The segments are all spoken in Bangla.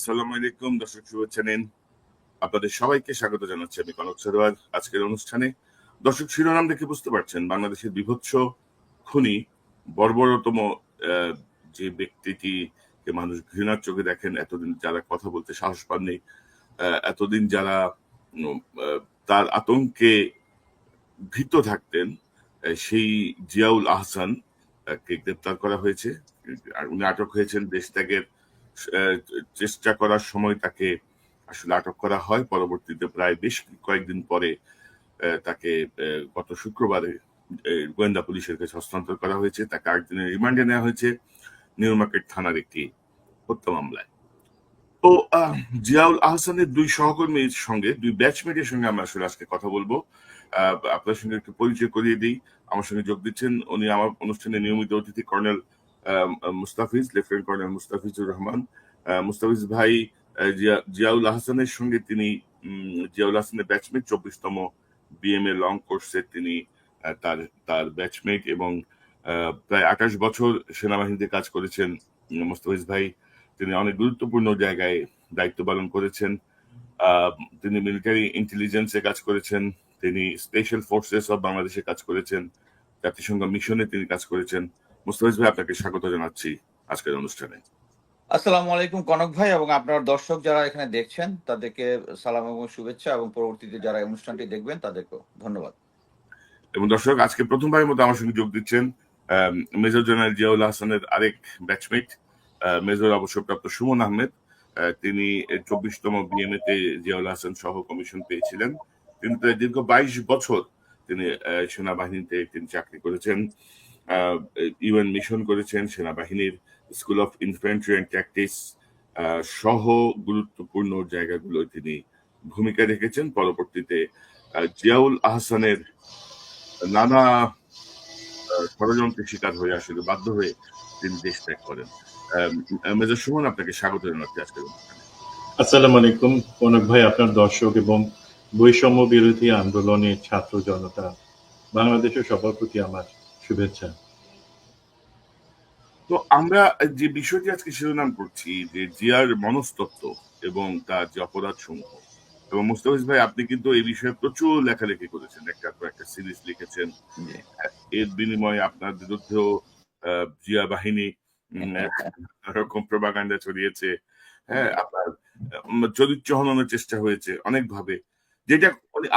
আসসালামু আলাইকুম দর্শক, শুভেচ্ছা নিন। আপনাদের সবাইকে স্বাগত জানাচ্ছি আমি কনক সরোয়ার আজকের অনুষ্ঠানে। দর্শক, শিরোনাম দেখে বুঝতে পারছেন বাংলাদেশের বীভৎস খুনি, বর্বরতম আহ, যে ব্যক্তিটিকে মানুষ ঘৃণার চোখে দেখেন, এতদিন যারা কথা বলতে সাহস পাননি, এতদিন যারা উম, তার আতঙ্কে ভীত থাকতেন, সেই জিয়াউল আহসান কে গ্রেপ্তার করা হয়েছে। আর উনি আটক হয়েছেন দেশ ত্যাগের আহ, চেষ্টা করার সময় তাকে আসলে আটক করা হয়। পরবর্তীতে প্রায় বেশ কয়েকদিন পরে তাকে গত শুক্রবারে গোয়েন্দা পুলিশের কাছে হস্তান্তর করা হয়েছে। তাকে 8 দিনের রিমান্ডে নেওয়া হয়েছে নিউ মার্কেট থানার একটি হত্যা মামলায়। তো জিয়াউল আহসানের দুই সহকর্মীর সঙ্গে, দুই ব্যাচমেটের সঙ্গে আমরা আসলে আজকে কথা বলবো। আপনার সঙ্গে একটু পরিচয় করিয়ে দিই। আমার সঙ্গে যোগ দিচ্ছেন উনি আমার অনুষ্ঠানে নিয়মিত অতিথি colonel Mustafiz, lieutenant colonel Mustafizur Rahman. Mustafiz ভাই জিয়াউল আহসানের সঙ্গে তিনি জিয়াউল আহসানের ব্যাচমেট, 24তম বিএমএ লং কোর্সে তিনি তার তার ব্যাচমেট এবং প্রায় 28 বছর সেনাবাহিনীতে কাজ করেছেন মুস্তাফিজ ভাই। তিনি অনেক গুরুত্বপূর্ণ জায়গায় দায়িত্ব পালন করেছেন। তিনি মিলিটারি ইন্টেলিজেন্সে কাজ করেছেন, তিনি স্পেশাল ফোর্সেস অফ বাংলাদেশে কাজ করেছেন, জাতিসংঘ মিশনে তিনি কাজ করেছেন। মুস্তাফিজ ভাই, আপনাকে স্বাগত জানাচ্ছি আজকের অনুষ্ঠানে। আসসালামু আলাইকুম কনক ভাই এবং আপনার দর্শক যারা এখানে দেখছেন তাদেরকে সালাম এবং শুভেচ্ছা, এবং পরবর্তীতে যারা এই অনুষ্ঠানটি দেখবেন তাদেরকেও ধন্যবাদ। এবং দর্শক, আজকে প্রথমবারের মতো আমার সঙ্গে যোগ দিচ্ছেন মেজর জেনারেল জিয়াউল আহসানের আরেক ব্যাচমেট, মেজর অবসরপ্রাপ্ত সুমন আহমেদ। তিনি 24তম বিএমএ তে জিয়াউল আহসান সহ কমিশন পেয়েছিলেন। তিনি প্রায় দীর্ঘ 22 বছর তিনি সেনাবাহিনীতে তিনি চাকরি করেছেন, ইউএন মিশন করেছেন, সেনাবাহিনীর school of infantry and tactics সহ গুরুত্বপূর্ণ জায়গাগুলোয় তিনি ভূমিকা রেখেছেন। পরবর্তীতে জিয়াউল আহসানের নানা ষড়যন্ত্রের শিকার হয়ে আসলে বাধ্য হয়ে তিনি দেশ ত্যাগ করেন। মেজর সুমন, আপনাকে স্বাগত জানাচ্ছি আজকের অনুষ্ঠানে। আসসালামু আলাইকুম কনক ভাই, আপনার দর্শক এবং বৈষম্য বিরোধী আন্দোলনে ছাত্র জনতা বাংলাদেশের সবার প্রতি আমার শুভেচ্ছা। তো আমরা যে বিষয়টি আজকে শিরোনাম করছি, যে জিয়ার মনস্তত্ত্ব এবং তার যে অপরাধ সমূহ, এবং মুস্তাফিজ ভাই আপনি কিন্তু এই বিষয়ে প্রচুর লেখালেখি করেছেন, একটার পর একটা সিরিজ লিখেছেন। এর বিনিময়ে আপনার বিরুদ্ধেও জিয়া বাহিনী রকম প্রোপাগান্ডা ছড়িয়েছে। হ্যাঁ, আপনার চরিত্র হননের চেষ্টা হয়েছে অনেক ভাবে, যেটা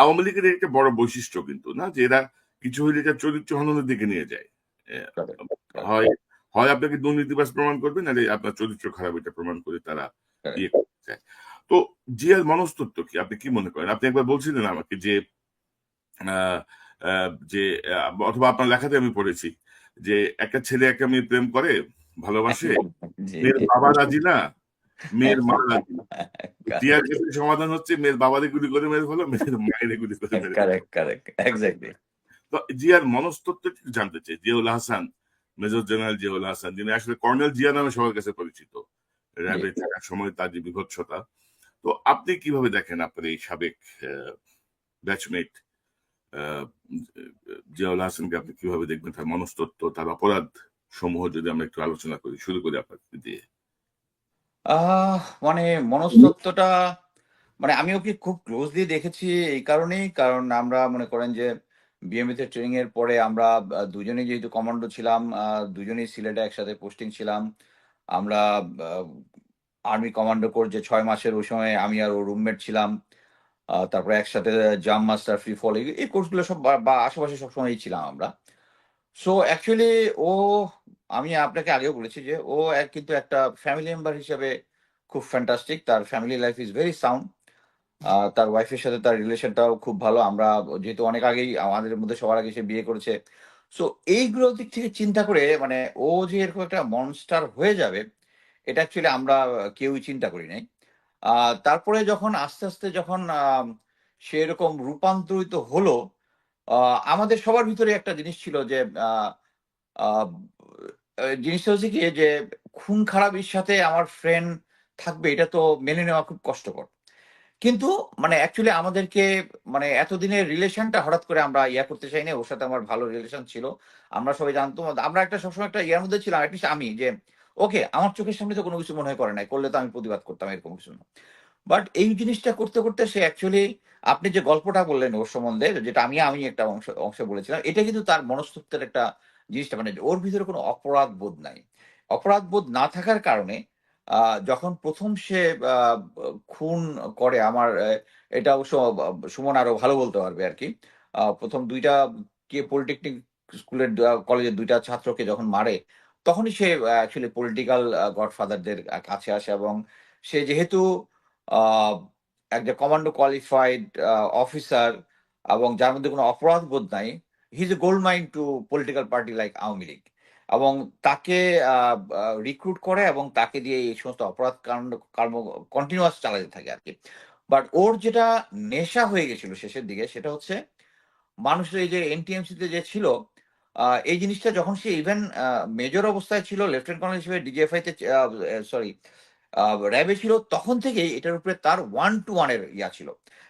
আওয়ামী লীগের একটা বড় বৈশিষ্ট্য কিন্তু, না যে এরা কিছু হইলে এটা চরিত্র হননের দিকে নিয়ে যায়। হয় হয় আপনাকে দুর্নীতিবাজ প্রমাণ করবে, নাহলে আপনার চরিত্র খারাপ এটা প্রমাণ করে তারা ইয়ে করতে চায়। তো জিয়ার মনস্তত্ত্ব কি, আপনি কি মনে করেন? আপনি একবার বলছিলেন আমাকে যে যে অথবা আপনার লেখাতে আমি পড়েছি যে একটা ছেলে একটা মেয়ে প্রেম করে, ভালোবাসে, মেয়ের বাবা রাজি না, মেয়ের মা রাজি। জিয়ার ক্ষেত্রে সমাধান হচ্ছে মেয়ের বাবারে গুলি করে মেরে ফেলো, মেয়ের মায়ের গুলি করে মেরে ফেলো। তো জিয়ার মনস্তত্ত্ব একটু জানতে চাই। জিয়াউল আহসান, মেজর জেনারেল জিয়াউল আহসান, যিনি আসলে কর্নেল জিয়া নামে সবার কাছে পরিচিত, র্যাবে থাকার সময় তার যে বিভৎসতা, তো আপনি কিভাবে দেখেন আপনার এই সাবেক ব্যাচমেট জিয়াউল আহসানকে? আপনি কিভাবে দেখবেন তার মনস্তত্ত্ব, তার অপরাধ সমূহ, যদি আমরা একটু আলোচনা করি, শুরু করি আপনাকে দিয়ে। মানে মনস্তত্ত্বটা, মানে আমি ওকে খুব ক্লোজলি দেখেছি এই কারণেই, কারণ আমরা মনে করেন যে বিএমএ তে ট্রেনিং এর পরে আমরা দুজনেই যেহেতু কমান্ডো ছিলাম, দুজনেই সিলেটে একসাথে পোস্টিং ছিলাম। আমরা আর্মি কমান্ডো কোর যে 6 মাসের, ওই সময় আমি আর ও রুমমেট ছিলাম। তারপরে একসাথে জাম্প মাস্টার, ফ্রি ফল, এই কোর্সগুলো সব বা আশেপাশে সবসময়ই ছিলাম আমরা। সো অ্যাকচুয়ালি ও, আমি আপনাকে আগেও বলেছি যে ও কিন্তু একটা ফ্যামিলি মেম্বার হিসেবে খুব ফ্যান্টাস্টিক। তার family life is very sound. তার ওয়াইফের সাথে তার রিলেশনটাও খুব ভালো। আমরা যেহেতু অনেক আগেই, আমাদের মধ্যে সবার আগে সে বিয়ে করেছে। সো এইগুলোর দিক থেকে চিন্তা করে, মানে ও যে এরকম একটা মনস্টার হয়ে যাবে, এটা অ্যাকচুয়ালি আমরা কেউই চিন্তা করি নাই। তারপরে যখন আস্তে, আস্তে যখন সে এরকম রূপান্তরিত হলো, আমাদের সবার ভিতরে একটা জিনিস ছিল যে আ জিনিসটা হচ্ছে কি যে খুন খারাপির সাথে আমার ফ্রেন্ড থাকবে, এটা তো মেনে নেওয়া খুব কষ্টকর। কিন্তু মানে অ্যাকচুয়ালি আমাদেরকে, মানে এতদিনের রিলেশনটা হঠাৎ করে আমরা করতে চাই না। ওর সাথে আমার ভালো রিলেশন ছিল। আমরা সবাই জানতাম। আমরা একটা সবসময় একটা মধ্যে ছিলাম, এটলিস্ট আমি, যে ওকে, আমার চোখের সামনে তো কোনো কিছু মনে হয় করে নাই, করলে তো আমি প্রতিবাদ করতাম, এরকম কিছু না। বাট এই জিনিসটা করতে করতে সে অ্যাকচুয়ালি, আপনি যে গল্পটা বললেন ওর সম্বন্ধে, যেটা আমি আমি একটা অংশ বলেছিলাম, এটা কিন্তু তার মনস্তত্ত্বের একটা জিনিসটা, মানে ওর ভিতরে কোনো অপরাধ বোধ নাই। অপরাধ বোধ না থাকার কারণে যখন প্রথম সে খুন করে, আমার এটা অবশ্য সুমন আরো ভালো বলতে পারবে আর কি। প্রথম দুইটা পলিটেকনিক স্কুলের কলেজের দুইটা ছাত্রকে যখন মারে, তখনই সে অ্যাকচুয়ালি পলিটিক্যাল গডফাদারদের কাছে আসে, এবং সে যেহেতু আহ, একটা কমান্ডো কোয়ালিফাইড অফিসার, এবং যার মধ্যে কোনো অপরাধ বোধ নাই, he is a gold mine to political party like Awami League. এবং তাকে রিক্রুট করে এবং তাকে দিয়ে এই সমস্ত অপরাধ কাণ্ড কর্ম কন্টিনিউয়াস চালাতে থাকে আর কি। বাট ওর যেটা নেশা হয়ে গেছিল শেষের দিকে, সেটা হচ্ছে মানুষের এই যে এনটিএমসি তে যে ছিল, এই জিনিসটা যখন সে ইভেন মেজর অবস্থায় ছিল, লেফটেন্যান্ট কর্নেল হিসেবে ডিজিএফআই তে, সরি র্যাবে ছিল, তখন থেকেই এটার উপরে তার 1-to-1 এর ইয়া ছিল।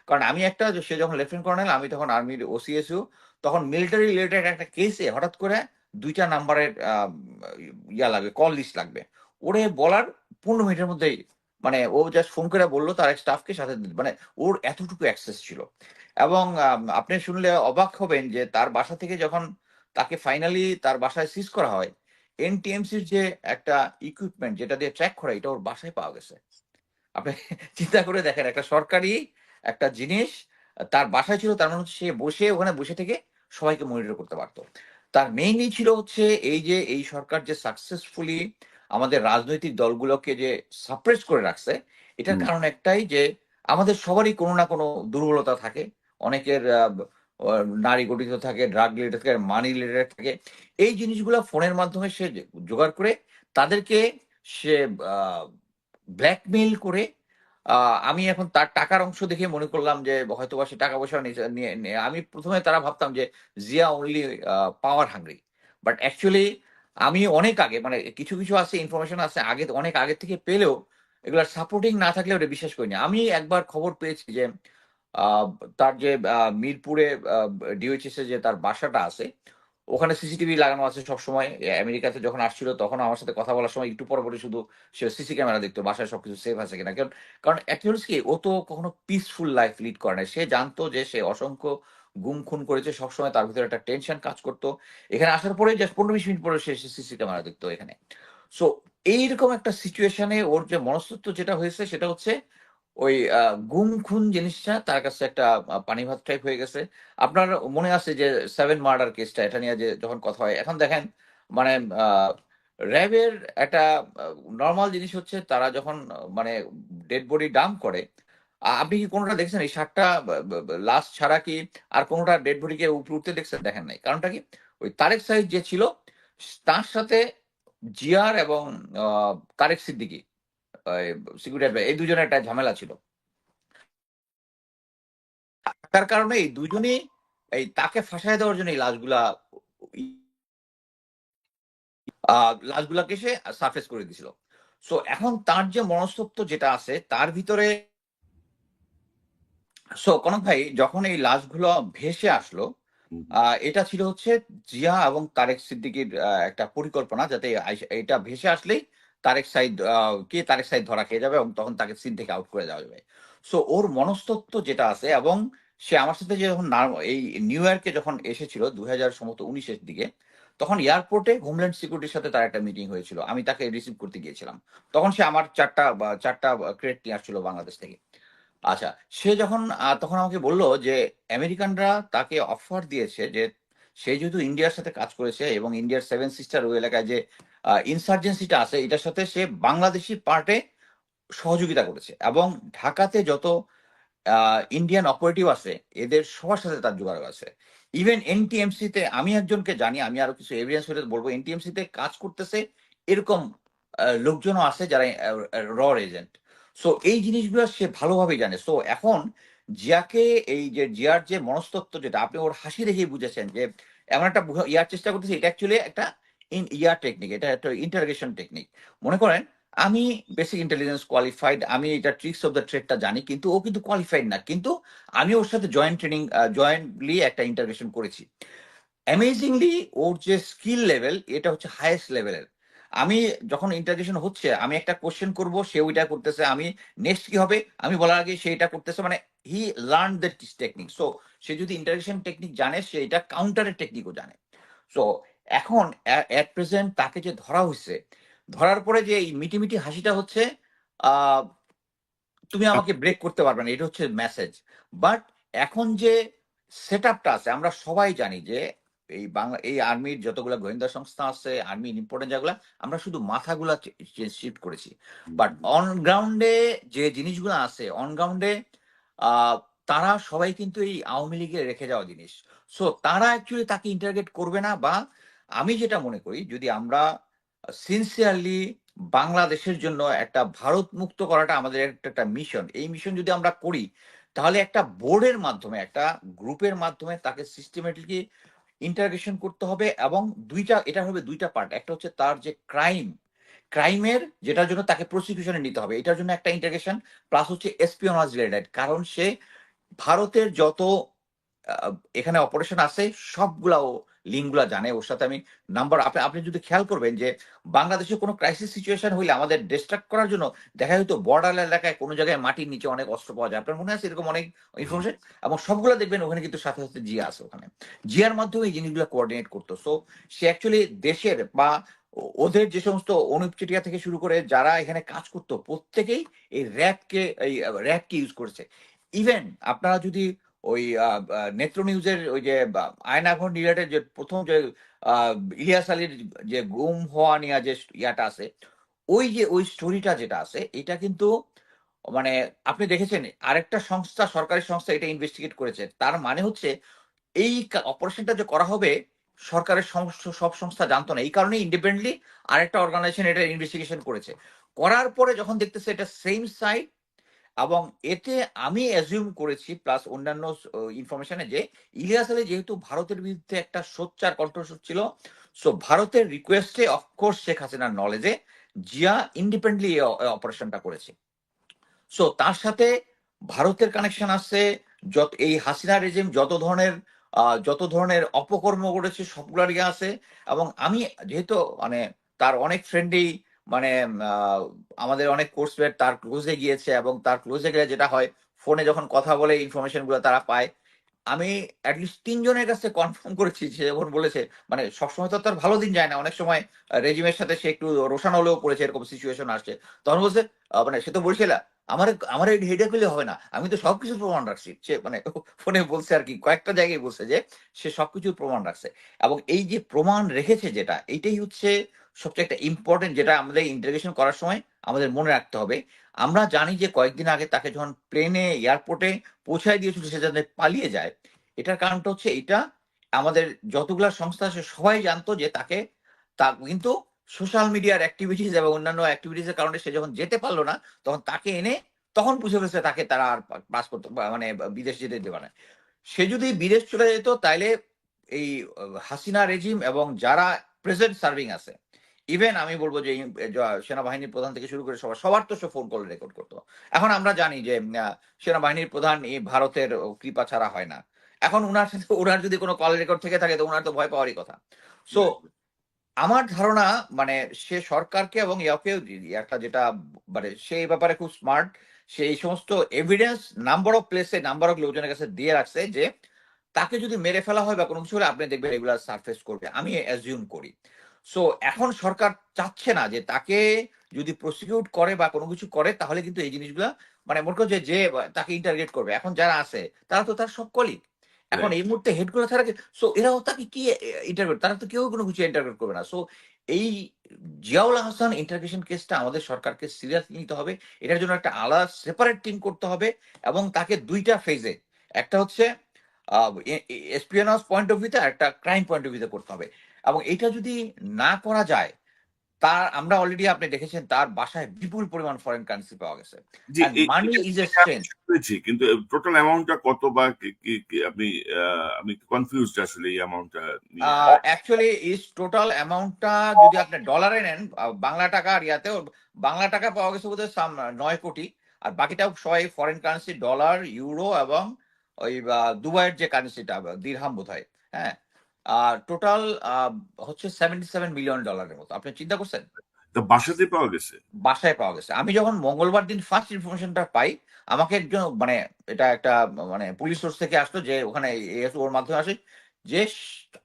কারণ আমি একটা, সে যখন লেফটেন্যান্ট কর্নেল, আমি তখন আর্মির ওসিএসইউ, তখন মিলিটারি রিলেটেড একটা কেসে হঠাৎ করে 2টা নাম্বারের ইয়া লাগবে, কল লিস্ট লাগবে। ওরে বলার 15 মিনিটের মধ্যেই, মানে ও জাস্ট ফোন করে বললো তার এক স্টাফকে সাথে মানে ওর এতটুকু অ্যাক্সেস ছিল। এবং আপনি শুনলে অবাক হবেন যে তার বাসা থেকে যখন তাকে ফাইনালি তার বাসায় সিজ করা হয়, এনটিএমসির যে একটা ইকুইপমেন্ট যেটা দিয়ে ট্র্যাক করা, এটা ওর বাসায় পাওয়া গেছে। আপনি চিন্তা করে দেখেন, একটা সরকারি একটা জিনিস তার বাসায় ছিল, তার মানে হচ্ছে সে বসে ওখানে বসে থেকে সবাইকে মনিটর করতে পারতো। তার মেইনলি ছিল হচ্ছে এই যে এই সরকার যে সাকসেসফুলি আমাদের রাজনৈতিক দলগুলোকে যে সাপ্রেস করে রাখছে, এটার হুম। কারণ একটাই যে আমাদের সবারই কোনো না কোনো দুর্বলতা থাকে। অনেকের নারী গঠিত থাকে, ড্রাগ রিলেটেড থাকে, মানি রিলেটেড থাকে। এই জিনিসগুলো ফোনের মাধ্যমে সে জোগাড় করে তাদেরকে সে ব্ল্যাকমেইল করে, আমি এখন তার টাকার অংশ দেখে মনে করলাম যে হয়তোবা সে টাকা পয়সা আমি প্রথমে তারা ভাবতাম যে Zia only power hungry. But actually আমি অনেক আগে, মানে কিছু কিছু আছে, ইনফরমেশন আছে আগে, অনেক আগে থেকে পেলেও এগুলার সাপোর্টিং না থাকলে ওটা বিশ্বাস করিনি। আমি একবার খবর পেয়েছি যে আহ, তার যে মিরপুরে ডিওএইচএস এ যে তার বাসাটা আছে, ওখানে সিসিটিভি লাগানো আছে সব সময়। আমেরিকাতে যখন আসছিল তখন আমার সাথে কথা বলার সময় একটু পর পরে শুধু সে সিসি ক্যামেরা দেখতো বাসায় সবকিছু সেফ আছে কিনা। কারণ কারণ অ্যাকচুয়ালি কি, ও তো কখনো পিসফুল লাইফ লিড করে না। সে জানতো যে সে অসংখ্য গুম খুন করেছে, সবসময় তার ভিতরে একটা টেনশন কাজ করতো। এখানে আসার পরে জাস্ট 15-20 মিনিট পরে সে সিসি ক্যামেরা দেখতো এখানে। সো এইরকম একটা সিচুয়েশনে ওর যে মনস্তত্ত্ব যেটা হয়েছে, সেটা হচ্ছে ওই গুম খুন জিনিসটা তার কাছে একটা পানি ভাত টাইপ হয়ে গেছে। আপনার মনে আছে যে 7 মার্ডার কেসটা, এটা নিয়ে যে যখন কথা হয়, এখন দেখেন মানে র্যাবের একটা নর্মাল জিনিস হচ্ছে, তারা যখন মানে ডেড বডি ডাম্প করে, আপনি কি কোনোটা দেখছেন এই 7টা লাশ ছাড়া কি আর কোনোটা ডেড বডিকে উপরে উঠতে দেখছেন? দেখেন নাই। কারণটা কি, ওই তারেক সাইদ যে ছিল, তার সাথে জিয়ার এবং তারেক সিদ্দিকী সিকিউরিটি, এই দুজনের একটা ঝামেলা ছিল। তার কারণে এই দুজনেই এই তাকে ফাঁসায় দেওয়ার জন্য এই লাশগুলাকে সে সারফেস করে দিছিল। সো এখন তার যে মনস্তত্ত্ব যেটা আছে তার ভিতরে, সো কনক ভাই যখন এই লাশগুলো ভেসে আসলো, হুম। এটা ছিল হচ্ছে জিয়া এবং তারেক সিদ্দিকীর একটা পরিকল্পনা, যাতে এটা ভেসে আসলেই তারেক সাইদ ধরা খেয়ে যাবে এবং তখন তাকে সিন থেকে আউট করে দেওয়া যাবে। সো ওর মনস্তত্ত্ব যেটা আছে, এবং সে আমার সাথে যখন এই নিউ ইয়র্কে যখন এসেছিল 2019-এর দিকে, তখন এয়ারপোর্টে হোমল্যান্ড সিকিউরিটির সাথে তার একটা মিটিং হয়েছিল। আমি তাকে রিসিভ করতে গিয়েছিলাম। তখন সে আমার 4টা ক্রেট নিয়ে আসছিল বাংলাদেশ থেকে। আচ্ছা, সে যখন তখন আমাকে বলল যে আমেরিকানরা তাকে অফার দিয়েছে যে সে যেহেতু ইন্ডিয়ার সাথে কাজ করেছে এবং ইন্ডিয়ার 7 সিস্টার ওই এলাকায় যে ইনসার্জেন্সিটা আছে, এটার সাথে সে বাংলাদেশি পার্টে সহযোগিতা করেছে, এবং ঢাকাতে যত ইন্ডিয়ান অপারেটিভ আছে এদের সবার সাথে তার যোগাযোগ আছে। ইভেন এনটিএমসি তে আমি একজনকে জানি, আমি আরো কিছু এভিডেন্স হলে বলবো, এনটিএমসি তে কাজ করতেছে এরকম লোকজনও আছে যারা র এজেন্ট। সো এই জিনিসগুলো সে ভালোভাবেই জানে। সো এখন জিয়াকে, এই যে জিয়ার যে মনস্তত্ত্ব, যেটা আপনি ওর হাসি দেখেই বুঝেছেন যে এমন একটা ইয়ার চেষ্টা করতেছে, এটা অ্যাকচুয়ালি একটা ইয়ার টেকনিক, এটা একটা ইন্টারোগেশন টেকনিক। মনে করেন আমি বেসিক ইন্টেলিজেন্স কোয়ালিফাইড, আমি এটা ট্রিক্স অফ দ্য ট্রেডটা জানি, কিন্তু ও কিন্তু কোয়ালিফাইড না, কিন্তু আমি ওর সাথে জয়েন্টলি একটা ইন্টারভেশন করেছি। অ্যামেজিংলি ওর যে স্কিল লেভেল, এটা হচ্ছে হাইয়েস্ট লেভেলের। আমি যখন ইন্টারগেশন হচ্ছে আমি একটা কোশ্চেন করব, সে ওইটা করতেছে, আমি নেক্সট কি হবে আমি বলার আগে সে এটা করতেছে, মানে he learn that technique. So সে যদি ইন্টারগেশন টেকনিক জানে, সে এটা কাউন্টারের টেকনিকও জানে। সো এখন এট প্রেজেন্ট তাকে যে ধরা হয়েছে, ধরার পরে যে এই মিটি হাসিটা হচ্ছে, আহ তুমি আমাকে ব্রেক করতে পারবে না, এটা হচ্ছে মেসেজ। বাট এখন যে সেট আপটা আছে, আমরা সবাই জানি যে এই এই আর্মির যতগুলো গোয়েন্দা সংস্থা আছে, আর্মি ইম্পর্টেন্ট যেগুলো, আমরা শুধু মাথাগুলা শিফট করেছি। বাট অন গ্রাউন্ডে যে জিনিসগুলো আছে, অন গ্রাউন্ডে তারা সবাই কিন্তু এই আওয়ামী লীগে রেখে যাওয়া জিনিস। সো তারা অ্যাকচুয়ালি তাকে ইন্টারগেট করবে না। বা আমি যেটা মনে করি, যদি আমরা সিনসিয়ারলি বাংলাদেশের জন্য একটা ভারত মুক্ত করাটা আমাদের একটা মিশন, এই মিশন যদি আমরা করি, তাহলে একটা বোর্ডের মাধ্যমে, একটা গ্রুপের মাধ্যমে তাকে সিস্টেমেটিকলি ইন্টারগেশন করতে হবে। এবং এটা হবে দুইটা পার্ট, একটা হচ্ছে তার যে ক্রাইমের যেটার জন্য তাকে প্রসিকিউশনে নিতে হবে, এটার জন্য একটা ইন্টারগেশন, প্লাস হচ্ছে এসপিওনাজ রিলেটেড। কারণ সে ভারতের যত এখানে অপারেশন আছে সবগুলা ও লিঙ্কগুলা জানে। ওর সাথে আমি নাম্বার, আপনি যদি খেয়াল করবেন যে বাংলাদেশে কোনো ক্রাইসিস সিচুয়েশন হইলে আমাদের ডিস্ট্রাক্ট করার জন্য দেখা হয়তো বর্ডার এলাকায় কোনো জায়গায় মাটির নিচে অনেক অস্ত্র পাওয়া যায়, আপনার মনে আছে এরকম অনেক ইনফরমেশন? এবং সবগুলো দেখবেন ওখানে কিন্তু সাথে সাথে জিয়া আছে, ওখানে জিয়ার মাধ্যমে এই জিনিসগুলো কোঅর্ডিনেট করতো। সো সে অ্যাকচুয়ালি দেশের বা ওদের যে সমস্ত অনুপ চেটিয়া থেকে শুরু করে যারা এখানে কাজ করতো, প্রত্যেকেই এই র্যাবকে ইউজ করেছে। ইভেন আপনারা যদি ওই নেত্র নিউজের ওই যে আয়নাঘর রিলেটেড যে প্রথম যে ইলিয়াস আলীর যে গুম হওয়া নিয়ে যে ইয়াটা আছে, ওই স্টোরিটা যেটা আছে, এটা কিন্তু মানে আপনি দেখেছেন আরেকটা সংস্থা, সরকারি সংস্থা এটা ইনভেস্টিগেট করেছে। তার মানে হচ্ছে এই অপারেশনটা যে করা হবে, সরকারের সব সংস্থা জানতো না, এই কারণে ইন্ডিপেন্ডেন্টলি আরেকটা অর্গানাইজেশন এটা ইনভেস্টিগেশন করেছে। করার পরে যখন দেখতেছে এটা সেম সাইট, এবং এতে আমি অ্যাজিউম করেছি প্লাস অন্যান্য ইনফরমেশনে যে ইলিয়াস আলী যেহেতু ভারতের বিরুদ্ধে একটা সোচ্চার কণ্ঠস্বর ছিল, সো ভারতের রিকোয়েস্টে অফকোর্স শেখ হাসিনার নলেজে জিয়া ইন্ডিপেন্ডেন্টলি অপারেশনটা করেছে। সো তার সাথে ভারতের কানেকশন আছে। এই হাসিনা রেজিম যত ধরনের অপকর্ম করেছে সবগুলার ইয়ে আছে। এবং আমি যেহেতু মানে তার অনেক ফ্রেন্ডই মানে আমাদের অনেক কোর্সমেট তার ক্লোজে গিয়েছে, এবং তার ক্লোজে গেলে যেটা হয়, ফোনে যখন কথা বলে ইনফরমেশন গুলো তারা পায়। আমি অ্যাটলিস্ট ৩ জনের কাছে কনফার্ম করেছি, সে যখন বলেছে, মানে সবসময় তো তার ভালো দিন যায় না, অনেক সময় রেজিমের সাথে সে একটু রোশান হলেও পড়েছে, এরকম সিচুয়েশন আসছে। তখন বলছে মানে সে তো বলছিল আমার আমার এই হেডেক হলে হবে না, আমি তো সবকিছুর প্রমাণ রাখছি। সে মানে ফোনে বলছে আর কি, কয়েকটা জায়গায় বলছে যে সে সবকিছুর প্রমাণ রাখছে। এবং এই যে প্রমাণ রেখেছে, যেটা এইটাই হচ্ছে সবচেয়ে একটা ইম্পর্টেন্ট, যেটা আমাদের ইন্টারগেশন করার সময় আমাদের মনে রাখতে হবে। আমরা জানি যে কয়েকদিন আগে তাকে যখন প্লেনে এয়ারপোর্টে পৌঁছায় দিয়েছিল, সে যাতে পালিয়ে যায়, এটার কারণটা হচ্ছে এটা, আমাদের যতগুলা সংস্থা আছে সবাই জানতো যে তা কিন্তু সোশ্যাল মিডিয়ার অ্যাক্টিভিটিস এবং অন্যান্য অ্যাক্টিভিটিস এর কারণে সে যখন যেতে পারলো না, তখন তাকে এনে তখন বুঝে ফেলছে তাকে তারা আর পাসপোর্ট মানে বিদেশ যেতে দেবে না। সে যদি বিদেশ চলে যেত, তাইলে এই হাসিনা রেজিম এবং যারা প্রেজেন্ট সার্ভিং আছে, ইভেন আমি বলবো যে সেনাবাহিনীর প্রধান থেকে শুরু করে সবার তো সে ফোন কল রেকর্ড করতো। এখন আমরা জানি যে সেনাবাহিনীর প্রধান এই ভারতের কৃপা ছাড়া হয় না। এখন উনার সাথে ওনার যদি কোনো কল রেকর্ড থেকে থাকে, তো ওনার তো ভয় পাওয়ারই কথা। সো আমার ধারণা মানে সে সরকারকে এবং ইয়াকে একটা যেটা মানে সে এই ব্যাপারে খুব স্মার্ট, সে এই সমস্ত এভিডেন্স নাম্বার অফ প্লেসে, নাম্বার অফ লোকজনের কাছে দিয়ে রাখছে, যে তাকে যদি মেরে ফেলা হয় বা কোনো কিছু হলে আপনি দেখবেন রেগুলার সারফেস করবে, আমি অ্যাজিউম করি। সো এখন সরকার চাচ্ছে না যে তাকে যদি প্রসিকিউট করে বা কোনো কিছু করে, তাহলে কিন্তু এই জিনিসগুলা মানে মনে করো যে তাকে ইন্টারগেট করবে, এখন যারা আছে তারা তো তার সব কলিগ। এখন এই মুহূর্তে হেড গুলো তারা, সো এরাও তাকে কি ইন্টারভিউ, তারা তো কেউ কোনো কিছু ইন্টারভিউ করবে না। সো এই জিয়াউল হাসান ইন্টারগ্রেশন কেসটা আমাদের সরকারকে সিরিয়াসলি নিতে হবে, এটার জন্য একটা আলাদা সেপারেট টিম করতে হবে, এবং তাকে দুইটা ফেজে, একটা হচ্ছে এসপিএনএস পয়েন্ট অফ ভিউতে, একটা ক্রাইম পয়েন্ট অফ ভিউতে করতে হবে। এবং এটা যদি না করা যায়, তার আমরা অলরেডি আপনি দেখেছেন তার বাসায় বিপুল পরিমাণ ফরেন কারেন্সি পাওয়া গেছে। জি, মানি ইজ এ এটা আমি স্ট্রেংথ। শুনেছি, কিন্তু টোটাল অ্যামাউন্টটা কত বা আপনি আমি কনফিউজড আসলে এই অ্যামাউন্টটা নিয়ে। অ্যাকচুয়ালি ইস টোটাল অ্যামাউন্টটা যদি আপনি ডলারে নেন, বাংলা টাকা আর ইয়াতে, বাংলা টাকা পাওয়া গেছে বোধহয় 9 কোটি, আর বাকিটা সবাই ফরেন কারেন্সি, ডলার, ইউরো এবং ওই দুবাইয়ের যে কারেন্সিটা দিরহাম বোধ হয়। হ্যাঁ, টোটাল হচ্ছে $77 মিলিয়ন মতো। আপনি চিন্তা করছেন? তা বাসাতে পাওয়া গেছে? বাসায় পাওয়া গেছে। আমি যখন মঙ্গলবার দিন ফার্স্ট ইনফরমেশনটা পাই, আমাকে একজন মানে এটা একটা মানে পুলিশ সোর্স থেকে আসলো যে ওখানে ওর মাধ্যমে আসে যে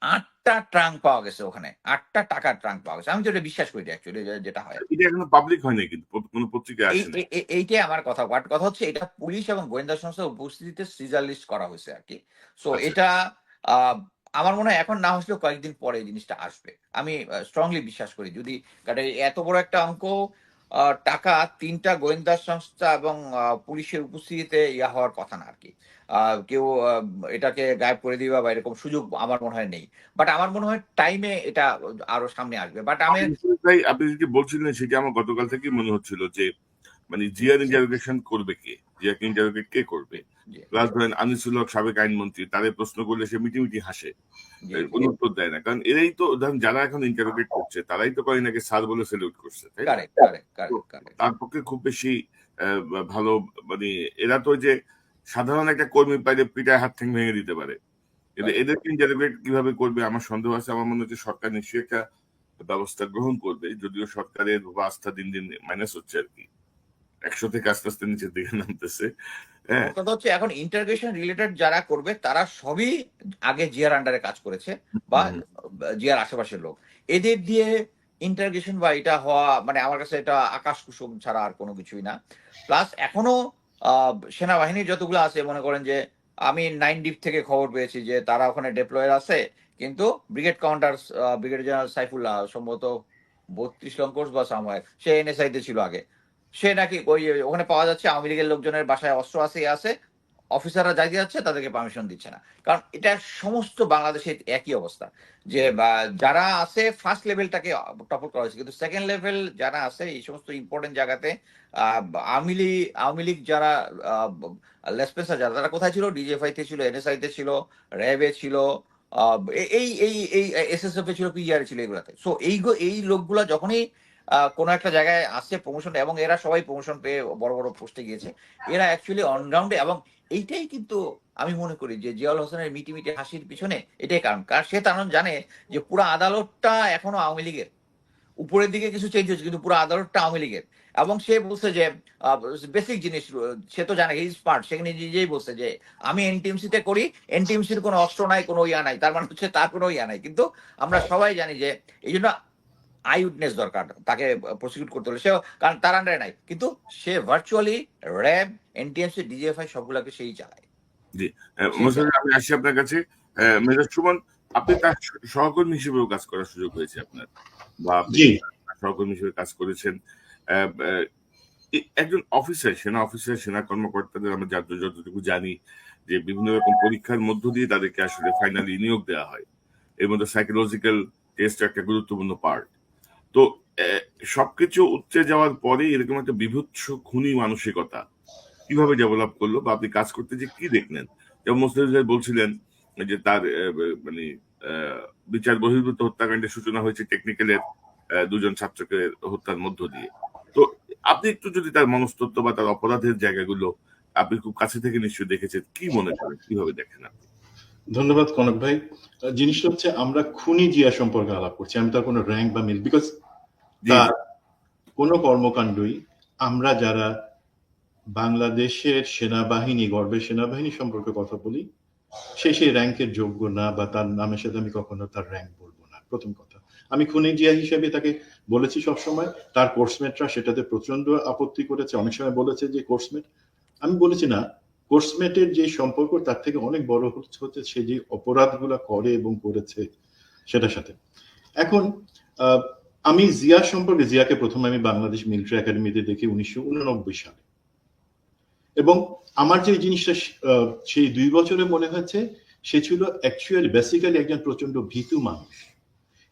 ৮ টা ট্রাঙ্ক পাওয়া গেছে ওখানে। ৮ টা টাকার ট্রাঙ্ক পাওয়া গেছে। আমি তো এটা বিশ্বাস করি অ্যাকচুয়ালি যেটা হয় আরকি। এটা এখনো পাবলিক হয় নাই কিন্তু কোনো পত্রিকায় এই আসে নাই। এইটাই আমার কথা। বাট কথা হচ্ছে এটা পুলিশ এবং গোয়েন্দা সংস্থার উপস্থিতিতে সিজার লিস্ট করা হইছে আরকি। সো আচ্ছা। এটা আ আমার মনে হয় এখন না আসলেও কয়েকদিন পরে এই জিনিসটা আসবে। আমি স্ট্রংলি বিশ্বাস করি। যদি কারণ এত বড় একটা অঙ্ক টাকা ৩ টা গোয়েন্দা সংস্থা এবং পুলিশের উপস্থিতিতে হওয়ার কথা না আরকি। কেউ এটাকে গায়েব করে দিবা বা এরকম সুযোগ আমার মনে হয় নেই। বাট আমার মনে হয় টাইমে এটা আরো সামনে আসবে। বাট আমি আমি আসলে তাই আপনি যেটি বলছিলেন সেটি আমার গতকাল থেকেই মনে হচ্ছিল যে মানে জিয়ার ইন্টারোগেশন করবে কে? জিয়াকে ইন্টারোগেট কে করবে? জি, প্লাস ধরেন আনিসুল হক সাবেক আইনমন্ত্রী তাদের প্রশ্ন করলে সে মিটিমিটি হাসে। জি, কোনো উত্তর দেয় না। কারণ এরাই তো ধরেন যারা এখন ইন্টারোগেট করছে তারাই তো কয়েকদিন আগে স্যার বলে সেলিউট করছে, তাই না? কারেক্ট, কারেক্ট, তো কারেক্ট, কারেক্ট। তার পক্ষে খুব বেশি ভালো মানে এরা তো ওই যে সাধারণ একটা কর্মী পাইলে পিটায় হাত ঠ্যাং ভেঙে দিতে পারে। কিন্তু রাইট। এদেরকে ইন্টারোগেট কিভাবে করবে আমার সন্দেহ আছে। আমার মনে হচ্ছে সরকার নিশ্চয়ই একটা ব্যবস্থা গ্রহণ করবে। যদিও সরকারের আস্থা দিন, দিন মাইনাস হচ্ছে আরকি। ১০০ থেকে আস্তে, আস্তে নিচের দিকে নামতেছে। হ্যাঁ? কথা হচ্ছে এখন ইন্টারগ্রেশন রিলেটেড যারা করবে তারা সবই আগে জিয়ার আন্ডারে কাজ করেছে বা হুম, হুম। জিয়ার আশেপাশের লোক। এদের দিয়ে ইন্টারগ্রেশন বা এটা হওয়া মানে আমার কাছে এটা আকাশ কুসুম ছাড়া আর কোনো কিছুই না। প্লাস এখনো সেনাবাহিনীর যতগুলো আছে মনে করেন যে আমি 9 ডিপ থেকে খবর পেয়েছি যে তারা ওখানে ডিপ্লয়েড আছে। কিন্তু brigade commander brigadier general Saifullah সম্ভবত ৩২ লং কোর্স বা সামহার সে এনএসআই তে ছিল আগে। সে নাকি ওই ওখানে পাওয়া যাচ্ছে আওয়ামী লীগের লোকজনের বাসায় অস্ত্র আছে, আছে। অফিসাররা যাইতে যাচ্ছে তাদেরকে পারমিশন দিচ্ছে না। কারণ এটা সমস্ত বাংলাদেশে একই অবস্থা। যে যারা আছে ফার্স্ট লেভেলটাকে টপল করা হয়েছে। কিন্তু সেকেন্ড লেভেল যারা আছে এই সমস্ত ইম্পোর্টেন্ট জায়গাতে আ আওয়ামী লীগ যারা আ লেসপেন্সার যারা তারা কোথায় ছিল? ডিজিএফআই তে ছিল, এনএসআই তে ছিল, র‍্যাবে ছিল, আ এই এসএসএফ এ ছিল, পিজিআর এ ছিল এগুলাতে। সো এই লোকগুলা যখনই কোন একটা জায়গায় আসছে প্রমোশন এবং এরা সবাই প্রমোশন পেয়ে বড়, বড় পোস্টে গিয়েছে। এরা অ্যাকচুয়ালি অন গ্রাউন্ড এ এবং এইটাই কিন্তু আমি মনে করি যে জিয়াউল হোসেনের মিটি হাসির পিছনে এটাই কারণ। কারণ সে কারণ জানে যে পুরা আদালতটা এখনো আওয়ামী লীগের। উপরের দিকে কিছু চেঞ্জ হয়েছে কিন্তু পুরো আদালতটা আওয়ামী লীগের। এবং সে বলছে যে আ বেসিক জিনিস সে তো জানে হি ইজ স্মার্ট। সে নিজেই বলছে যে, "আমি এনটিএমসি তে করি। এনটিএমসির কোনো অস্ত্র নাই, কোনো ইয়া নাই।" তার মানে হচ্ছে তার কোনো ইয়া নাই। কিন্তু আমরা সবাই জানি যে এইজন্য আই উইটনেস দরকার। তাকে প্রসিকিউট করতে হলে। কারণ তার আন্ডারে নাই। কিন্তু সে ভার্চুয়ালি র‍্যাব, এনটিএমসি, ডিজিএফআই সবগুলাকে সেই চালায়। জি। সেই মোস্তাফিজ চালায়। আমি আসছি আপনার কাছে। মেজর সুমন আপনি তার সহকর্মী হিসেবেও কাজ করার সুযোগ হয়েছে আপনার। বা আপনি জি। তার সহকর্মী হিসেবে কাজ করেছেন। অ্যা ব্যা একজন অফিসার, সেনা অফিসার, সেনা কর্মকর্তাদের আমরা যতটুকু জানি যে বিভিন্ন রকম পরীক্ষার মধ্য দিয়ে তাদেরকে আসলে ফাইনালি নিয়োগ দেওয়া হয়। এর মধ্যে সাইকোলজিক্যাল টেস্ট একটা গুরুত্বপূর্ণ পার্ট। তো সবকিছু উপচে যাওয়ার পরে এরকম একটা বীভৎস খুনী মানসিকতা কিভাবে ডেভেলপ করলো বা আপনি কাজ করতে যেয়ে কি দেখলেন? যেমন মোস্তাফিজ ভাই বলছিলেন যে তার মানে বিচার বহির্ভূত হত্যাকাণ্ডের সূচনা হয়েছে টেকনিক্যালের ২ জন ছাত্রকে হত্যার মধ্য দিয়ে। তো আপনি একটু যদি তার মনস্তত্ত্ব বা তার অপরাধের জায়গাগুলো আপনি খুব কাছে থেকে নিশ্চয়ই দেখেছেন। কি মনে করেন? কিভাবে দেখেন আপনি? ধন্যবাদ কনক ভাই। জিনিসটা হচ্ছে আমরা খুনি জিয়া সম্পর্কে আলাপ করছি। আমি তার কোনো র‍্যাংক বা মিল বিকজ জি, তার জি। কোনো কর্মকাণ্ডই আমরা যারা বাংলাদেশের সেনাবাহিনী, গর্বের সেনাবাহিনী সম্পর্কে কথা বলি, সে সেই র‍্যাংকের যোগ্য না বা তার নামের সাথে আমি কখনো তার র‍্যাংক বলবো না। প্রথম কথা। আমি খুনি জিয়া হিসেবে তাকে বলেছি সবসময়। তার কোর্সমেটরা সেটাতে প্রচন্ড আপত্তি করেছে। অনেক সময় বলেছে যে কোর্সমেট। আমি বলেছি না, কোর্সমেটের যে সম্পর্ক তার থেকে অনেক বড় হচ্ছে সে যে অপরাধগুলা করে এবং করেছে সেটার সাথে। এখন আমি জিয়া সম্পর্কে জিয়াকে প্রথম আমি বাংলাদেশ মিলিটারি একাডেমিতে দেখি 1989 সালে। এবং আমার যে জিনিসটা সেই ২ বছরে মনে হয়েছে সে ছিল অ্যাকচুয়ালি বেসিক্যালি একজন প্রচন্ড ভীতু মানুষ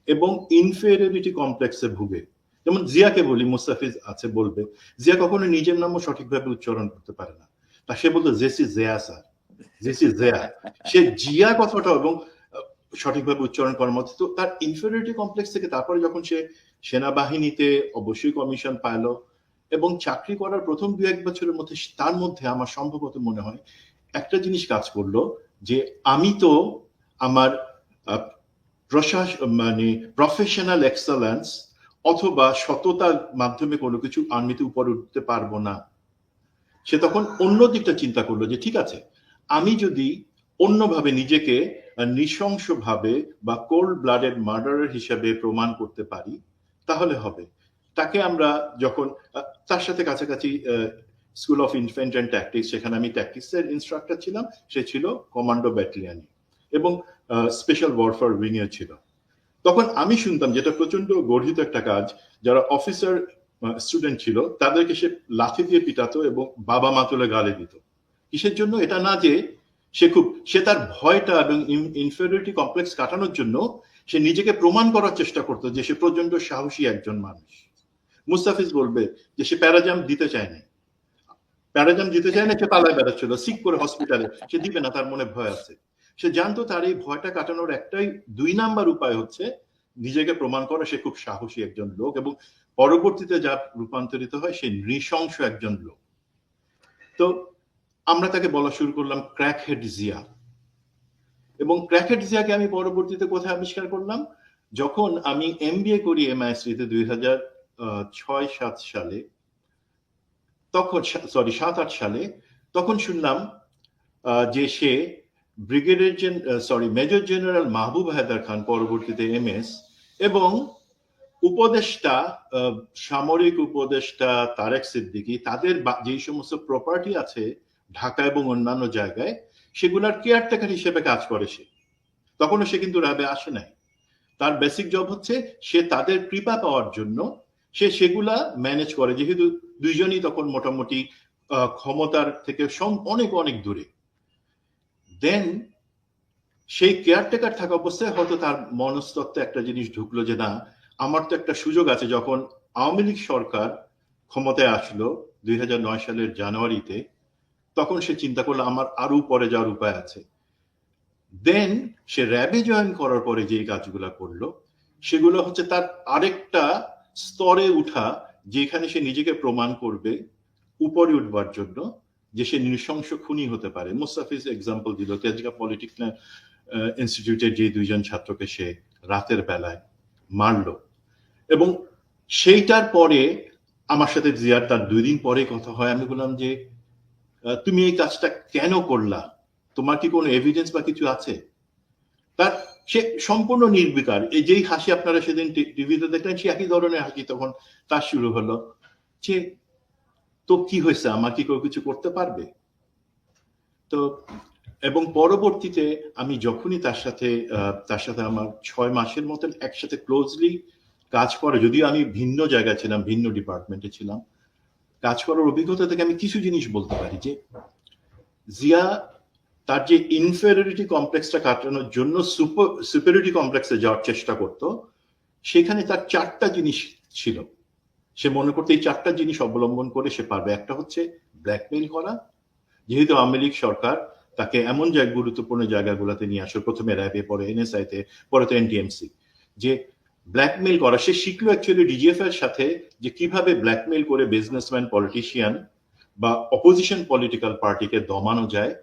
এবং ইনফেরিয়রিটি কমপ্লেক্সে ভুগে। যেমন জিয়াকে বলি, মুস্তাফিজ আছে বলবে, জিয়া কখনো নিজের নামও সঠিকভাবে উচ্চারণ করতে পারে না। তা সে বলতো জেসি জিয়া স্যার, জেসি জিয়া। সে জিয়া কথাটা এবং সঠিকভাবে উচ্চারণ করার মতো। তো তার ইনফেরিয়রিটি কমপ্লেক্স থেকে তারপরে যখন সে সেনাবাহিনীতে অবশ্যই কমিশন পাইল এবং চাকরি করার প্রথম ২-১ বছরের মধ্যে তার মধ্যে আমার সম্ভবত মনে হয় একটা জিনিস কাজ করলো যে আমি তো আমার মানে প্রফেশনাল এক্সেলেন্স অথবা সততার মাধ্যমে কোনো কিছু আর্মিতে উপরে উঠতে পারবো না, সে তখন অন্য দিকটা চিন্তা করলো যে ঠিক আছে, আমি যদি অন্যভাবে নিজেকে নৃশংসভাবে বা কোল্ড ব্লাডেড মার্ডারার হিসেবে প্রমাণ করতে পারি তাহলে হবে। তাকে আমরা যখন তার সাথে কাছাকাছি school of infant and tactics, সেখানে আমি ট্যাকটিক্সের ইনস্ট্রাক্টর ছিলাম, সে ছিল কমান্ডো ব্যাটালিয়নে এবং স্পেশাল ওয়ারফেয়ার উইং এ ছিল। তখন আমি শুনতাম, যেটা প্রচন্ড গর্হিত একটা কাজ, যারা অফিসার স্টুডেন্ট ছিল তাদেরকে সে লাঠি দিয়ে পিটাতো এবং বাবা মা তুলে গালে দিত। কিসের জন্য? এটা না যে সে তার ভয়টা এবং ইনফেরিয়রিটি কমপ্লেক্স কাটানোর জন্য সে নিজেকে প্রমাণ করার চেষ্টা করতো যে সে প্রচন্ড সাহসী একজন মানুষ। মুস্তাফিজ বলবে যে সে প্যারাজাম্প দিতে চায় না, সে পালায় বেড়াচ্ছিল সিক করে হসপিটালে, সে দিবে না, তার মনে ভয় আছে। সে জানতো তার এই ভয়টা কাটানোর একটাই 2 নাম্বার উপায় হচ্ছে নিজেকে প্রমাণ করা সে খুব সাহসী একজন লোক, এবং পরবর্তীতে যা রূপান্তরিত হয় সে নৃশংস একজন লোক। তো আমরা তাকে বলা শুরু করলাম ক্র্যাকহেড জিয়া। এবং ক্র্যাকহেড জিয়াকে আমি পরবর্তীতে কোথায় আবিষ্কার করলাম? যখন আমি MBA করি MISC-তে 2006-7 সালে, তখন 7-8 সালে, তখন শুনলাম যে সে মেজর জেনারেল মাহবুব হায়দার খান, পরবর্তীতে MS, এবং উপদেষ্টা, সামরিক উপদেষ্টা তারেক সিদ্দিকী, তাদের যেই সমস্ত প্রপার্টি আছে ঢাকা এবং অন্যান্য জায়গায়, সেগুলার কেয়ারটেকার হিসেবে কাজ করে সে। তখনও সে কিন্তু র্যাবে আসে নাই। তার বেসিক জব হচ্ছে সে তাদের কৃপা পাওয়ার জন্য সে সেগুলা ম্যানেজ করে, যেহেতু দুইজনই তখন মোটামুটি ক্ষমতার থেকে অনেক অনেক দূরে। দেন সেই কেয়ারটেকার থাকা অবস্থায় হয়তো তার মনস্তত্ত্বে একটা জিনিস ঢুকলো যে না, আমার তো একটা সুযোগ আছে। যখন আওয়ামী লীগ সরকার ক্ষমতায় আসলো 2009 সালের জানুয়ারিতে, তখন সে চিন্তা করলো আমার আরো উপরে যাওয়ার উপায় আছে। দেন সে র্যাবে জয়েন করার পরে যে কাজগুলো করলো সেগুলো হচ্ছে তার আরেকটা স্তরে উঠা, যেখানে সে নিজেকে প্রমাণ করবে উপরে উঠবার জন্য যে সে নৃশংস খুনি হতে পারে। মুস্তাফিজ এক্সাম্পল দিল, তেজগাঁ পলিটেকনিক ইনস্টিটিউটের যে 2 জন ছাত্রকে সে রাতের বেলায় মারলো। এবং সেইটার পরে আমার সাথে জিয়ার তার 2 দিন পরে কথা হয়। আমি বললাম যে তুমি এই কাজটা কেন করলা, তোমার কি কোনো এভিডেন্স বা কিছু আছে? তার সে সম্পূর্ণ নির্বিকার। এই যেই হাসি আপনারা সেদিন টিভিতে দেখলেন, সে একই ধরনের হাসি তখন তার শুরু হলো যে তো কি হয়েছে, আমার কি কেউ কিছু করতে পারবে? তো এবং পরবর্তীতে আমি যখনই তার সাথে আমার 6 মাসের মতন একসাথে ক্লোজলি কাজ করে, যদিও আমি ভিন্ন জায়গায় ছিলাম, ভিন্ন ডিপার্টমেন্টে ছিলাম, কাজ করার অভিজ্ঞতা থেকে আমি কিছু জিনিস বলতে পারি যে জিয়া তার যে ইনফেরিয়রিটি কমপ্লেক্সটা কাটানোর জন্য সুপেরিয়রিটি কমপ্লেক্সে যাওয়ার চেষ্টা করত, সেখানে তার 4টা জিনিস ছিল। সে মনে করতে এই 4টা জিনিস অবলম্বন করে সে পারবে। একটা হচ্ছে ব্ল্যাকমেইল করা, যেহেতু আওয়ামী লীগ সরকার তাকে এমন গুরুত্বপূর্ণ জায়গাগুলোতে নিয়ে আসে, প্রথমে র্যাবে, পরে NSI-তে, পরে তো NTMC, যে ব্ল্যাকমেইল করা। সে শিখলো অ্যাকচুয়ালি DGF এর সাথে যে কিভাবে ব্ল্যাকমেইল করে বিজনেসম্যান, পলিটিশিয়ান বা অপোজিশন পলিটিক্যাল পার্টিকে দমানো যায়।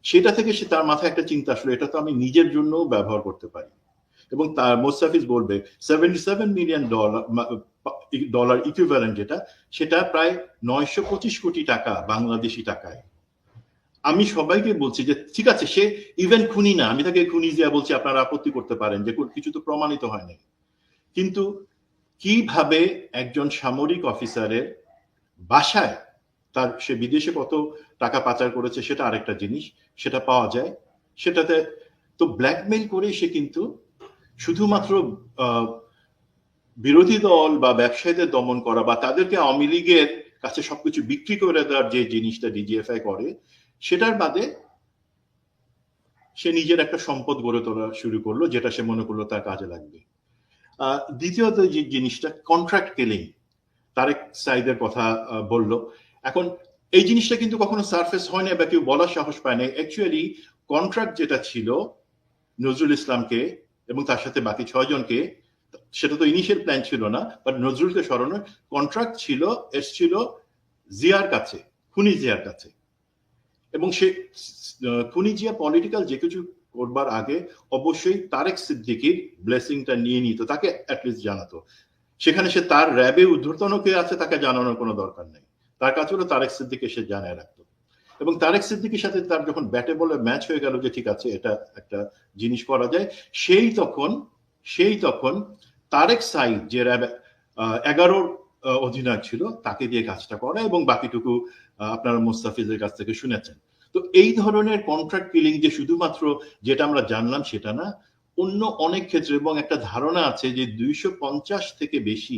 সেটা থেকে সে তার মাথায় একটা চিন্তা আসলো, এটা তো আমি নিজের জন্য ব্যবহার করতে পারি। এবং তার মোস্তাফিজ বলবে $77 মিলিয়ন ইকুইভ্যালেন্ট, সেটা প্রায় 925 কোটি টাকা বাংলাদেশি টাকায়। আমি সবাইকে বলছি যে ঠিক আছে, সে ইভেন খুনি না, আমি তাকে খুনি জিয়া বলছি, আপনারা আপত্তি করতে পারেন যে কিছু তো প্রমাণিত হয় নাই, কিন্তু কিভাবে একজন সামরিক অফিসারের বাসায় তার সে বিদেশে কত টাকা পাচার করেছে সেটা আরেকটা জিনিস, সেটা পাওয়া যায়। সেটাতে তো ব্ল্যাকমেইল করে সে কিন্তু শুধুমাত্র বিরোধী দল বা ব্যবসায়ীদের দমন করা বা তাদেরকে আওয়ামী লীগের কাছে সবকিছু বিক্রি করে দেওয়ার যে জিনিসটা DGFI করে, সেটার বাদে সে নিজের একটা সম্পদ গড়ে তোলা শুরু করলো, যেটা সে মনে করলো তার কাজে লাগবে। দ্বিতীয়ত যে জিনিসটা, কন্ট্রাক্ট কিলিং, তারেক সাইদের কথা বললো। এখন এই জিনিসটা কিন্তু কখনো সারফেস হয় না বা কেউ বলার সাহস পায় না। অ্যাকচুয়ালি কন্ট্রাক্ট যেটা ছিল নজরুল ইসলামকে এবং তার সাথে বাকি 6 জনকে, সেটা তো ইনিশিয়াল প্ল্যান ছিল না, বাট নজরুলকে সরানোর কন্ট্রাক্ট এসছিল জিয়ার কাছে, খুনি জিয়ার কাছে। এবং সে খুনি জিয়া পলিটিক্যাল যে কিছু করবার আগে অবশ্যই তারেক সিদ্দিকীর ব্লেসিংটা নিয়ে নিত, তাকে অ্যাটলিস্ট জানাতো। সেখানে সে তার র্যাবে ঊর্ধ্বতন কে আছে তাকে জানানোর কোনো দরকার নেই, তার কাছে হলো তারেক সিদ্দিককে সে জানায় রাখতো। এবং তারেক সিদ্দিকীর সাথে তার যখন ব্যাটে বলে ম্যাচ হয়ে গেল যে ঠিক আছে এটা একটা জিনিস করা যায়, সেই তখন তারেক সাইদ যে র্যাব 11 অধিনায়ক ছিল তাকে দিয়ে কাজটা করা, এবং বাকিটুকু আপনারা মোস্তাফিজের কাছ থেকে শুনেছেন। তো এই ধরনের কন্ট্রাক্ট কিলিং যে শুধুমাত্র যেটা আমরা জানলাম সেটা না, অন্য অনেক ক্ষেত্রে, এবং একটা ধারণা আছে যে 250 থেকে বেশি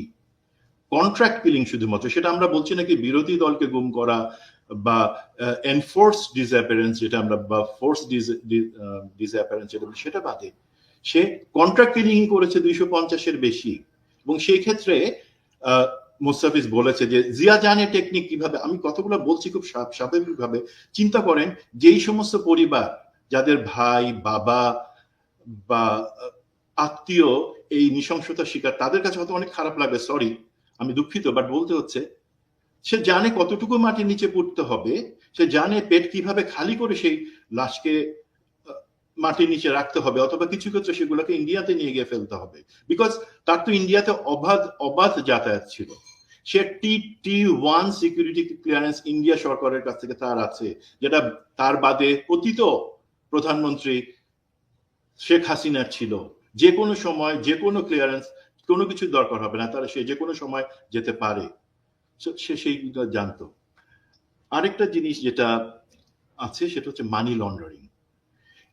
কন্ট্রাক্ট কিলিং শুধুমাত্র, সেটা আমরা বলছি নাকি বিরোধী দলকে গুম করা বা এনফোর্স ডিসঅ্যাপিয়ারেন্স যেটা আমরা, বা ফোর্স ডিসঅ্যাপিয়ারেন্স যেটা, সেটা বাদে সে কন্ট্রাক্ট কিলিংই করেছে 250-এর বেশি। এবং সেই ক্ষেত্রে মোস্তাফিজ বলেছে যে জিয়া জানে টেকনিক কিভাবে, আমি কতগুলো বলছি খুব স্বাভাবিকভাবে। চিন্তা করেন যেই সমস্ত পরিবার যাদের ভাই বাবা বা আত্মীয় এই নৃশংসতার শিকার, তাদের কাছে হয়তো অনেক খারাপ লাগবে, সরি আমি দুঃখিত, বাট বলতে হচ্ছে, সে জানে কতটুকু মাটির নিচে পড়তে হবে, সে জানে পেট কিভাবে খালি করে সেই লাশকে মাটির নিচে রাখতে হবে, অথবা কিছু ক্ষেত্রে সেগুলোকে ইন্ডিয়াতে নিয়ে গিয়ে ফেলতে হবে, বিকজ তার তো ইন্ডিয়াতে অবাধ যাতায়াত ছিল। সে T1 সিকিউরিটি ক্লিয়ারেন্স ইন্ডিয়া সরকারের কাছ থেকে তার আছে, যেটা তার বাদে অতীত প্রধানমন্ত্রী শেখ হাসিনার ছিল। যে কোনো সময় যে কোনো ক্লিয়ারেন্স, কোনো কিছু দরকার হবে না, তারা সে যে কোনো সময় যেতে পারে, সে সেইগুলো জানতো। আরেকটা জিনিস যেটা আছে সেটা হচ্ছে মানি লন্ডারিং।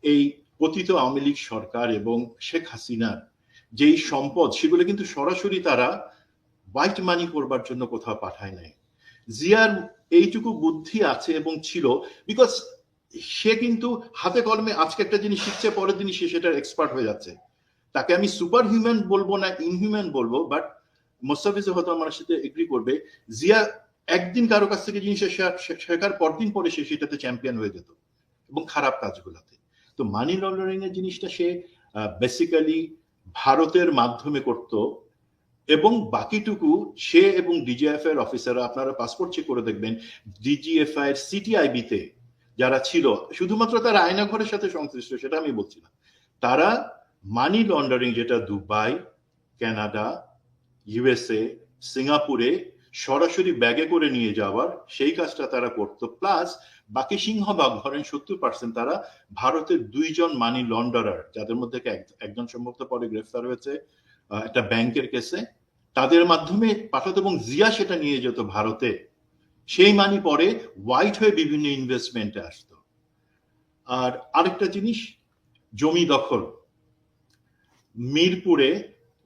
এই পতিত আওয়ামী লীগ সরকার এবং শেখ হাসিনার যেই সম্পদ, সেগুলো কিন্তু সরাসরি তারা হোয়াইট মানি করবার জন্য কোথাও পাঠায় নাই। জিয়ার এইটুকু বুদ্ধি আছে এবং ছিল, বিকজ সে কিন্তু হাতে কলমে আজকে একটা জিনিস শিখছে, পরের দিনই সে সেটার এক্সপার্ট হয়ে যাচ্ছে। তাকে আমি সুপার হিউম্যান বলবো না ইনহিউম্যান বলবো, বাট মোস্তাফিজ হয়তো আমার সাথে এগ্রি করবে, জিয়া একদিন কারো কাছ থেকে জিনিস শেখার পরদিন পরে সে সেটাতে চ্যাম্পিয়ন হয়ে যেত, এবং খারাপ কাজগুলোতে। তো মানি লন্ডারিং এর জিনিসটা সে বেসিক্যালি ভারতের মাধ্যমে করত, এবং বাকিটুকু সে এবং ডিজিএফআই এর অফিসাররা, আপনারা পাসপোর্ট চেক করে দেখবেন, ডিজিএফআই এর সিটিআইবি তে যারা ছিল, শুধুমাত্র তারা আয়নাঘরের সাথে সংশ্লিষ্ট সেটা আমি বলছি না, তারা মানি লন্ডারিং যেটা দুবাই, কানাডা, ইউএসএ, সিঙ্গাপুরে সরাসরি ব্যাগে করে নিয়ে যাওয়ার সেই কাজটা তারা করতো। প্লাস বাকি সিংহভাগ, ধরেন 70% তারা ভারতের 2 জন মানি লন্ডারার, যাদের মধ্যে একজন সম্ভবত পরে গ্রেফতার হয়েছে একটা ব্যাংকের কেসে, তাদের মাধ্যমে পাঠাতো, এবং জিয়া সেটা নিয়ে যেত ভারতে। সেই মানি পরে হোয়াইট হয়ে বিভিন্ন ইনভেস্টমেন্টে আসতো। আর আরেকটা জিনিস, জমি দখল। মিরপুরে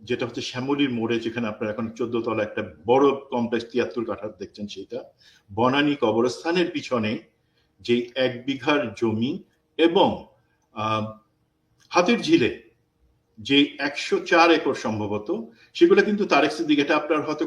যেটা হচ্ছে শ্যামলীর মোড়ে, যেখানে আপনারা এখন 14 তলা একটা বড় কমপ্লেক্স 73 কাঠার দেখছেন, সেটা বনানী কবরস্থানের পিছনে যে 1 বিঘার জমি, এবং হাতির ঝিলে যে 104 একর সম্ভবত, সেগুলো কিন্তু তারেক সিদ্দিক, এটা আপনার হয়তো